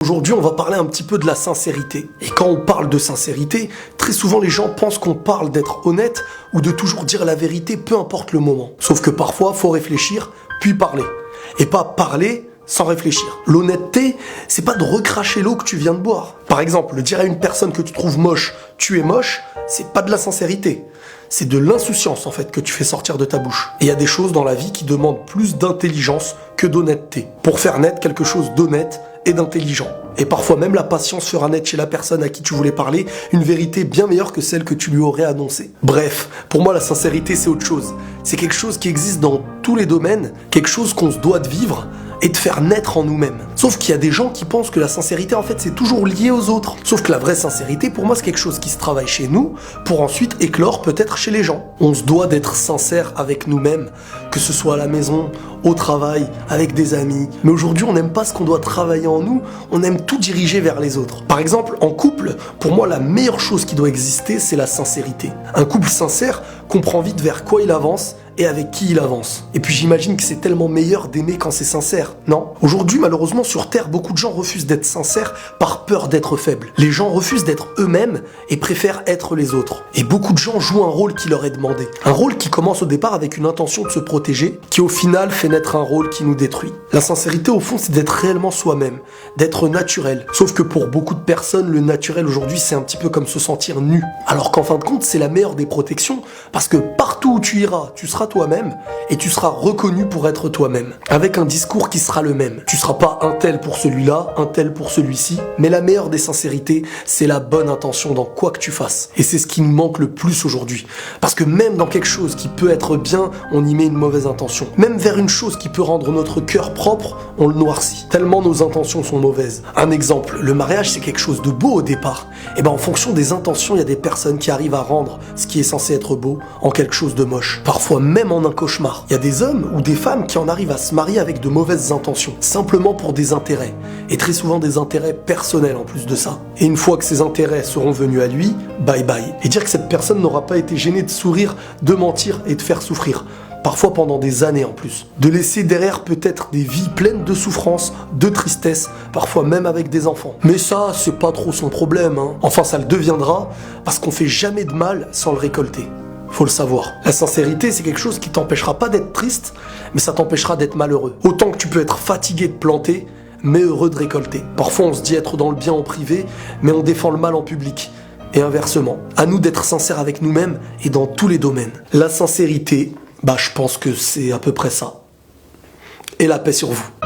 Aujourd'hui, on va parler un petit peu de la sincérité. Et quand on parle de sincérité, très souvent les gens pensent qu'on parle d'être honnête ou de toujours dire la vérité, peu importe le moment. Sauf que parfois, faut réfléchir, puis parler. Et pas parler sans réfléchir. L'honnêteté, c'est pas de recracher l'eau que tu viens de boire. Par exemple, dire à une personne que tu trouves moche, tu es moche, c'est pas de la sincérité. C'est de l'insouciance en fait que tu fais sortir de ta bouche. Et il y a des choses dans la vie qui demandent plus d'intelligence que d'honnêteté. Pour faire naître quelque chose d'honnête et d'intelligent. Et parfois même la patience fera naître chez la personne à qui tu voulais parler une vérité bien meilleure que celle que tu lui aurais annoncée. Bref, pour moi la sincérité c'est autre chose. C'est quelque chose qui existe dans tous les domaines, quelque chose qu'on se doit de vivre et de faire naître en nous-mêmes. Sauf qu'il y a des gens qui pensent que la sincérité en fait c'est toujours lié aux autres. Sauf que la vraie sincérité pour moi c'est quelque chose qui se travaille chez nous pour ensuite éclore peut-être chez les gens. On se doit d'être sincère avec nous-mêmes, que ce soit à la maison, au travail, avec des amis. Mais aujourd'hui on n'aime pas ce qu'on doit travailler en nous, on aime tout diriger vers les autres. Par exemple en couple, pour moi la meilleure chose qui doit exister c'est la sincérité. Un couple sincère comprend vite vers quoi il avance et avec qui il avance. Et puis j'imagine que c'est tellement meilleur d'aimer quand c'est sincère, non? Aujourd'hui, malheureusement, sur Terre, beaucoup de gens refusent d'être sincères par peur d'être faibles. Les gens refusent d'être eux-mêmes et préfèrent être les autres. Et beaucoup de gens jouent un rôle qui leur est demandé. Un rôle qui commence au départ avec une intention de se protéger, qui au final fait naître un rôle qui nous détruit. La sincérité, au fond, c'est d'être réellement soi-même, d'être naturel. Sauf que pour beaucoup de personnes, le naturel aujourd'hui, c'est un petit peu comme se sentir nu. Alors qu'en fin de compte, c'est la meilleure des protections, parce que partout où tu iras, tu seras toi-même et tu seras reconnu pour être toi-même avec un discours qui sera le même. Tu seras pas un tel pour celui-là, un tel pour celui-ci, mais la meilleure des sincérités, c'est la bonne intention dans quoi que tu fasses. Et c'est ce qui nous manque le plus aujourd'hui. Parce que même dans quelque chose qui peut être bien, on y met une mauvaise intention. Même vers une chose qui peut rendre notre cœur propre, on le noircit. Tellement nos intentions sont mauvaises. Un exemple, le mariage c'est quelque chose de beau au départ. Et ben en fonction des intentions, il y a des personnes qui arrivent à rendre ce qui est censé être beau en quelque chose de moche. Parfois même en un cauchemar. Il y a des hommes ou des femmes qui en arrivent à se marier avec de mauvaises intentions, simplement pour des intérêts, et très souvent des intérêts personnels en plus de ça. Et une fois que ces intérêts seront venus à lui, bye bye. Et dire que cette personne n'aura pas été gênée de sourire, de mentir et de faire souffrir. Parfois pendant des années en plus. De laisser derrière peut-être des vies pleines de souffrance, de tristesse, parfois même avec des enfants. Mais ça, c'est pas trop son problème, hein. Enfin, ça le deviendra, parce qu'on fait jamais de mal sans le récolter. Faut le savoir. La sincérité, c'est quelque chose qui t'empêchera pas d'être triste, mais ça t'empêchera d'être malheureux. Autant que tu peux être fatigué de planter, mais heureux de récolter. Parfois, on se dit être dans le bien en privé, mais on défend le mal en public. Et inversement. À nous d'être sincères avec nous-mêmes et dans tous les domaines. La sincérité, je pense que c'est à peu près ça. Et la paix sur vous.